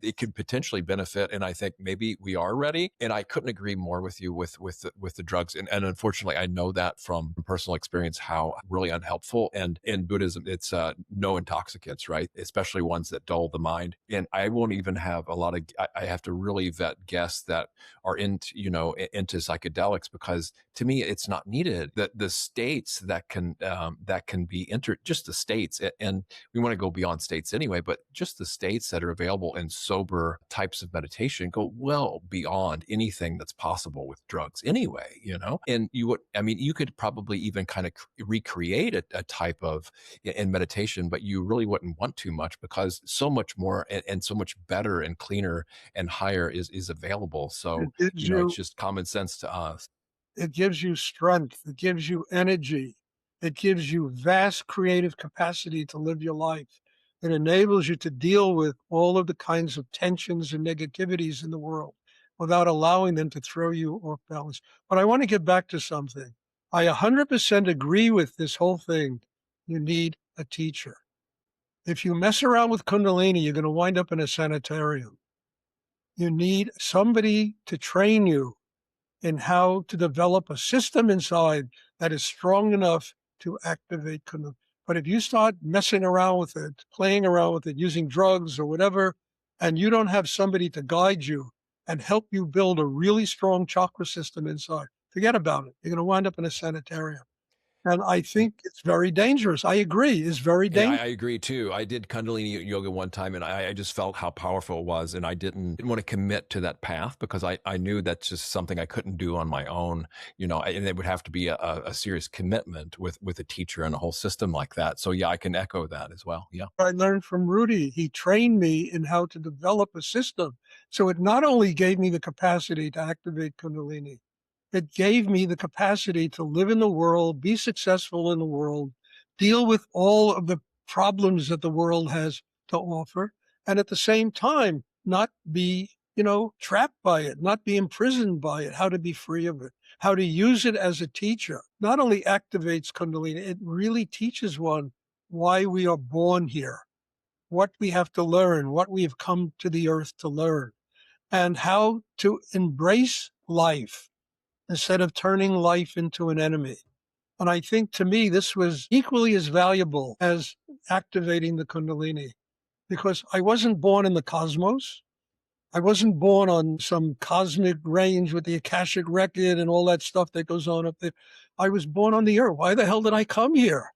it could potentially benefit. And I think maybe we are ready. And I couldn't agree more with you with the drugs. And unfortunately, I know that from personal experience how really unhelpful. And in Buddhism, it's no intoxicants, right? Especially ones that dull the mind. And I won't even have a lot of. I have to really vet guests that are into psychedelics, because to me it's not needed. The states that can be entered, just the states, and we want to go beyond states anyway, but just the states that are available in sober types of meditation go well beyond anything that's possible with drugs anyway, and you could probably even kind of recreate a type of in meditation, but you really wouldn't want too much, because so much more and so much better and cleaner and higher is available. So it's just common sense to us. It gives you strength. It gives you energy. It gives you vast creative capacity to live your life. It enables you to deal with all of the kinds of tensions and negativities in the world without allowing them to throw you off balance. But I want to get back to something. I 100% agree with this whole thing. You need a teacher. If you mess around with Kundalini, you're going to wind up in a sanitarium. You need somebody to train you in how to develop a system inside that is strong enough to activate Kundalini. But if you start messing around with it, playing around with it, using drugs or whatever, and you don't have somebody to guide you and help you build a really strong chakra system inside, forget about it. You're going to wind up in a sanitarium. And I think it's very dangerous. I agree. It's very Yeah, dangerous. I agree too. I did Kundalini yoga one time, and I just felt how powerful it was. And I didn't want to commit to that path, because I knew that's just something I couldn't do on my own, and it would have to be a serious commitment with a teacher and a whole system like that. So yeah, I can echo that as well. Yeah. I learned from Rudi. He trained me in how to develop a system. So it not only gave me the capacity to activate Kundalini, it gave me the capacity to live in the world, be successful in the world, deal with all of the problems that the world has to offer, and at the same time, not be, trapped by it, not be imprisoned by it, how to be free of it, how to use it as a teacher. Not only activates Kundalini, it really teaches one why we are born here, what we have to learn, what we have come to the earth to learn, and how to embrace life instead of turning life into an enemy. And I think, to me, this was equally as valuable as activating the Kundalini, because I wasn't born in the cosmos. I wasn't born on some cosmic range with the Akashic record and all that stuff that goes on up there. I was born on the earth. Why the hell did I come here?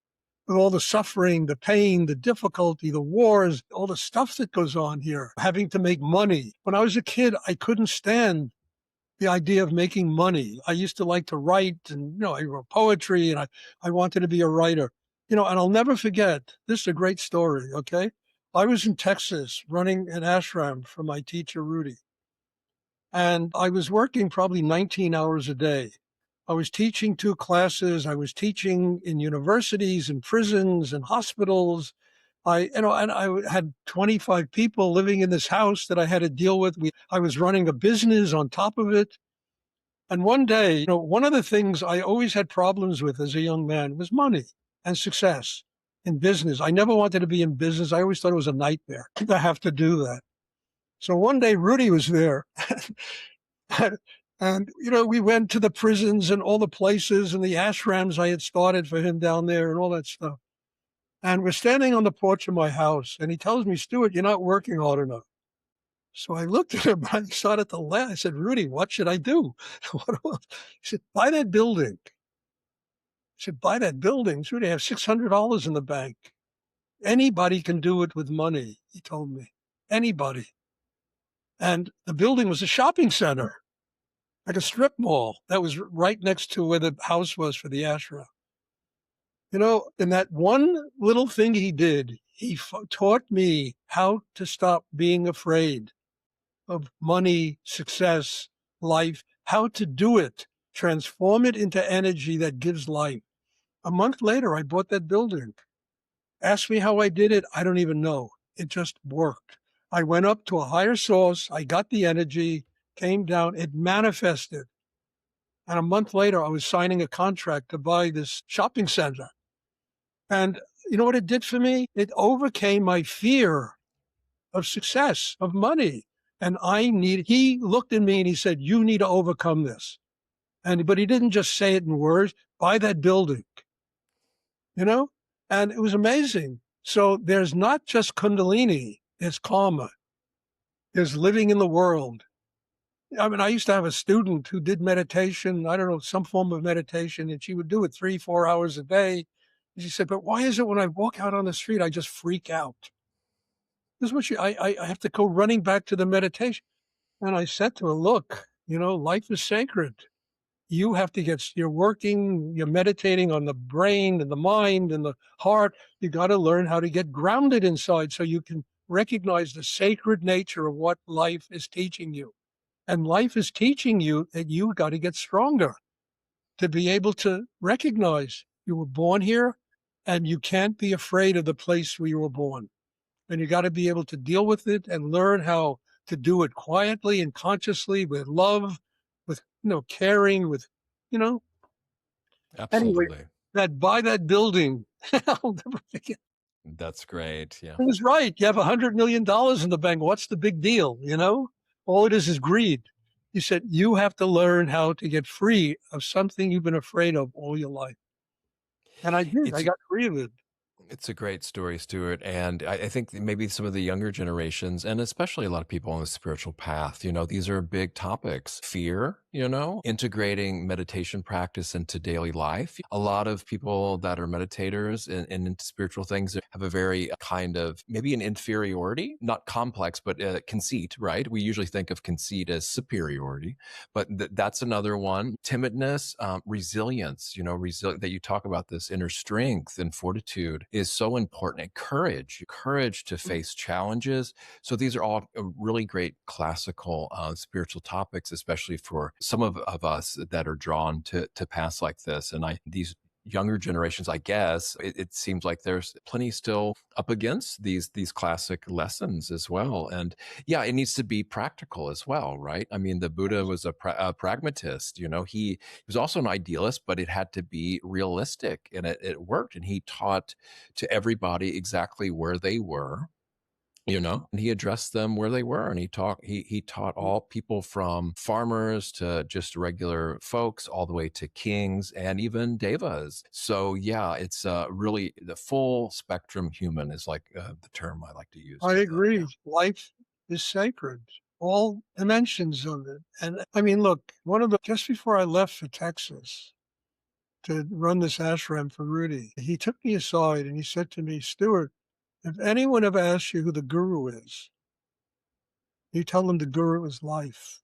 With all the suffering, the pain, the difficulty, the wars, all the stuff that goes on here, having to make money. When I was a kid, I couldn't stand the idea of making money. I used to like to write, and I wrote poetry, and I wanted to be a writer. And I'll never forget, this is a great story, okay? I was in Texas running an ashram for my teacher, Rudi. And I was working probably 19 hours a day. I was teaching 2 classes. I was teaching in universities and prisons and hospitals. And I had 25 people living in this house that I had to deal with. I was running a business on top of it. And one day, one of the things I always had problems with as a young man was money and success in business. I never wanted to be in business. I always thought it was a nightmare to have to do that. So one day Rudi was there and, we went to the prisons and all the places and the ashrams I had started for him down there and all that stuff. And we're standing on the porch of my house, and he tells me, "Stuart, you're not working hard enough." So I looked at him, I started to laugh. I said, "Rudi, what should I do?" He said, "Buy that building." I said, "Buy that building? Rudi, I have $600 in the bank. Anybody can do it with money," he told me. Anybody. And the building was a shopping center, like a strip mall that was right next to where the house was for the ashram. In that one little thing he did, he taught me how to stop being afraid of money, success, life, how to do it, transform it into energy that gives life. A month later, I bought that building. Ask me how I did it. I don't even know. It just worked. I went up to a higher source. I got the energy, came down. It manifested. And a month later, I was signing a contract to buy this shopping center. And you know what it did for me? It overcame my fear of success, of money. And he looked at me and he said, you need to overcome this. But he didn't just say it in words, buy that building, you know? And it was amazing. So there's not just Kundalini, there's karma, there's living in the world. I mean, I used to have a student who did meditation, I don't know, some form of meditation, and she would do it 3-4 hours a day. And she said, but why is it when I walk out on the street, I just freak out? This is what I have to go running back to the meditation. And I said to her, look, life is sacred. You have to you're working, you're meditating on the brain and the mind and the heart. You got to learn how to get grounded inside so you can recognize the sacred nature of what life is teaching you. And life is teaching you that you got to get stronger to be able to recognize you were born here and you can't be afraid of the place where you were born. And you got to be able to deal with it and learn how to do it quietly and consciously with love, with, caring, with, anyway, Absolutely. buy that building. I'll never forget. That's great. Yeah. It was right. You have $100 million in the bank. What's the big deal? All it is greed. He said, you have to learn how to get free of something you've been afraid of all your life. And I did. I It's got free of it. It's a great story, Stuart. And I think that maybe some of the younger generations, and especially a lot of people on the spiritual path, these are big topics. Fear, integrating meditation practice into daily life. A lot of people that are meditators and into spiritual things have a very kind of maybe an inferiority, not complex, but conceit, right? We usually think of conceit as superiority, but that's another one. Timidness, resilience, that you talk about, this inner strength and fortitude is so important. And courage to face challenges. So these are all really great classical spiritual topics, especially for some of us that are drawn to paths like this. And these younger generations, I guess, it seems like there's plenty still up against these classic lessons as well. And yeah, it needs to be practical as well, right? I mean, the Buddha was a pragmatist. He was also an idealist, but it had to be realistic, and it worked. And he taught to everybody exactly where they were. And he addressed them where they were, and he taught all people from farmers to just regular folks, all the way to kings and even devas. So yeah, it's really the full spectrum human is like the term I like to use. I agree. Yeah. Life is sacred, all dimensions of it. And I mean, look, just before I left for Texas to run this ashram for Rudi, he took me aside and he said to me, Stuart, if anyone ever asks you who the guru is, you tell them the guru is life.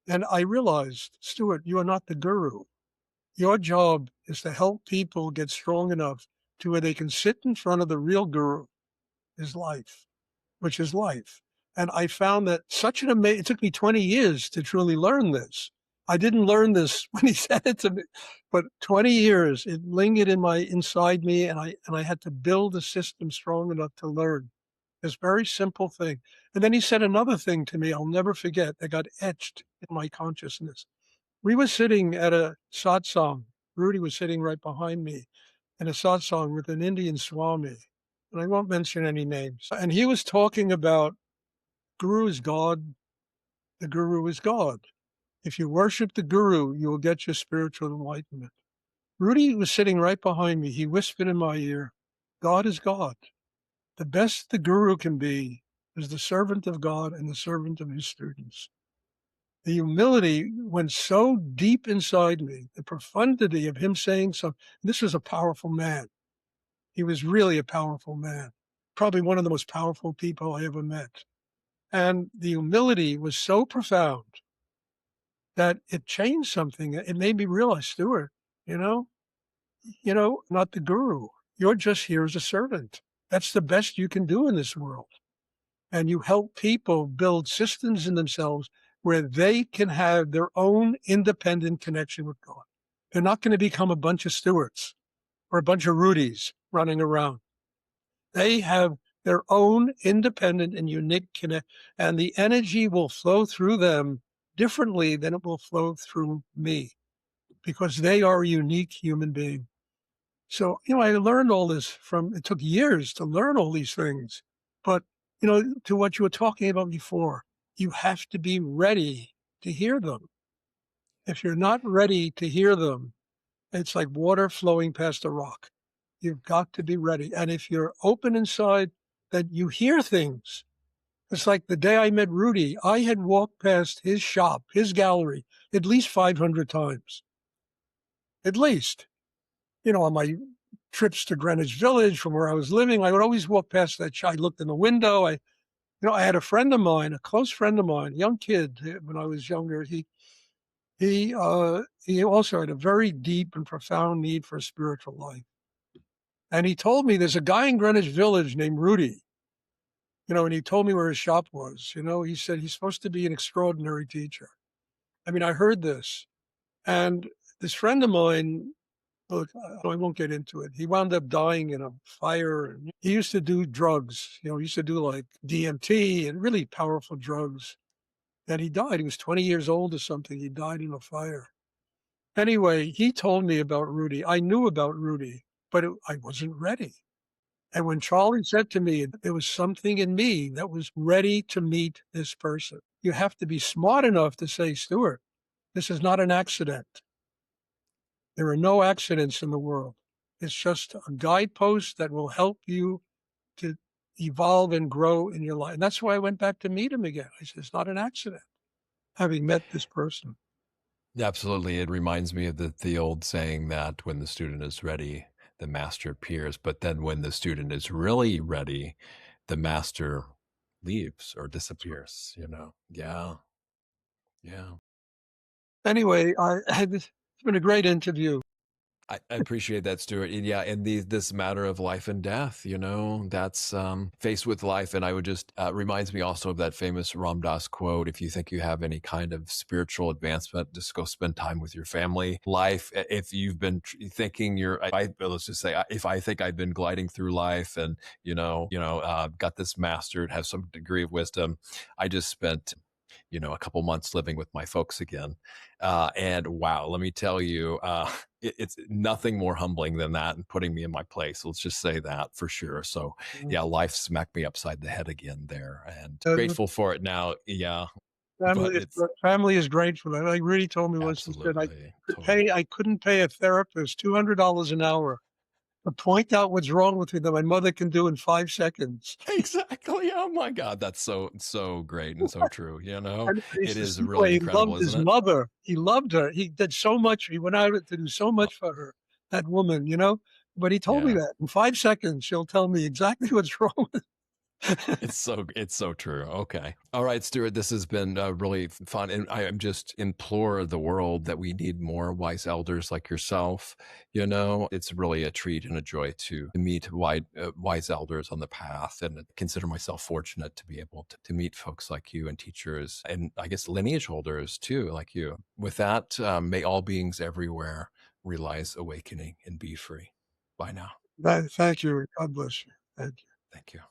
And I realized, Stuart, you are not the guru. Your job is to help people get strong enough to where they can sit in front of the real guru, is life, which is life. And I found that it took me 20 years to truly learn this. I didn't learn this when he said it to me, but 20 years, it lingered inside me, and I had to build a system strong enough to learn this very simple thing. And then he said another thing to me I'll never forget that got etched in my consciousness. We were sitting at a satsang. Rudi was sitting right behind me in a satsang with an Indian Swami, and I won't mention any names. And he was talking about Guru is God, the Guru is God. If you worship the Guru, you will get your spiritual enlightenment. Rudi was sitting right behind me. He whispered in my ear, God is God. The best the Guru can be is the servant of God and the servant of his students. The humility went so deep inside me, the profundity of him saying something. This was a powerful man. He was really a powerful man, probably one of the most powerful people I ever met. And the humility was so profound that it changed something. It made me realize, Stuart, not the guru. You're just here as a servant. That's the best you can do in this world. And you help people build systems in themselves where they can have their own independent connection with God. They're not going to become a bunch of Stuarts, or a bunch of Rudis running around. They have their own independent and unique connect, and the energy will flow through them differently than it will flow through me because they are a unique human being. So, I learned all this it took years to learn all these things. But, to what you were talking about before, you have to be ready to hear them. If you're not ready to hear them, it's like water flowing past a rock. You've got to be ready. And if you're open inside, that you hear things. It's like the day I met Rudi, I had walked past his shop, his gallery, at least 500 times. At least. On my trips to Greenwich Village from where I was living, I would always walk past that shop. I looked in the window. I had a friend of mine, a close friend of mine, young kid when I was younger. He also had a very deep and profound need for a spiritual life. And he told me there's a guy in Greenwich Village named Rudi, and he told me where his shop was. He said he's supposed to be an extraordinary teacher. I mean, I heard this. And this friend of mine, look, I won't get into it. He wound up dying in a fire. And he used to do drugs. He used to do like DMT and really powerful drugs. And he died. He was 20 years old or something. He died in a fire. Anyway, he told me about Rudi. I knew about Rudi, but I wasn't ready. And when Charlie said to me, there was something in me that was ready to meet this person. You have to be smart enough to say, Stuart, this is not an accident. There are no accidents in the world. It's just a guidepost that will help you to evolve and grow in your life. And that's why I went back to meet him again. I said, it's not an accident, having met this person. Absolutely. It reminds me of the old saying that when the student is ready, the master appears. But then when the student is really ready, the master leaves or disappears, Yeah. Yeah. Anyway, it's been a great interview. I appreciate that, Stuart. And yeah, and this matter of life and death, that's faced with life. And I would just reminds me also of that famous Ram Dass quote: "If you think you have any kind of spiritual advancement, just go spend time with your family." Life, if you've been thinking let's just say, if I think I've been gliding through life and got this mastered, have some degree of wisdom, I just spent a couple months living with my folks again. And wow, let me tell you, it's nothing more humbling than that and putting me in my place. Let's just say that for sure. So yeah, life smacked me upside the head again there, and Uh, grateful for it now. Yeah, but it's family is great for that. Like Rudy told me once, he said absolutely totally. I couldn't pay a therapist $200 an hour to point out what's wrong with me that my mother can do in 5 seconds. Exactly. Oh my God, that's so great and so true. And he It says, is really he incredible, loved isn't his it? mother. He loved her. He did so much. He went out to do so Oh, much for her, that woman. But he told me yeah. that in 5 seconds, she'll tell me exactly what's wrong with It's so true. Okay. All right, Stuart, this has been really fun. And I am just implore the world that we need more wise elders like yourself. It's really a treat and a joy to meet wise elders on the path, and consider myself fortunate to be able to meet folks like you and teachers, and I guess lineage holders too, like you. With that, may all beings everywhere realize awakening and be free. Bye now. that. Thank you. God bless you. Thank you. Thank you.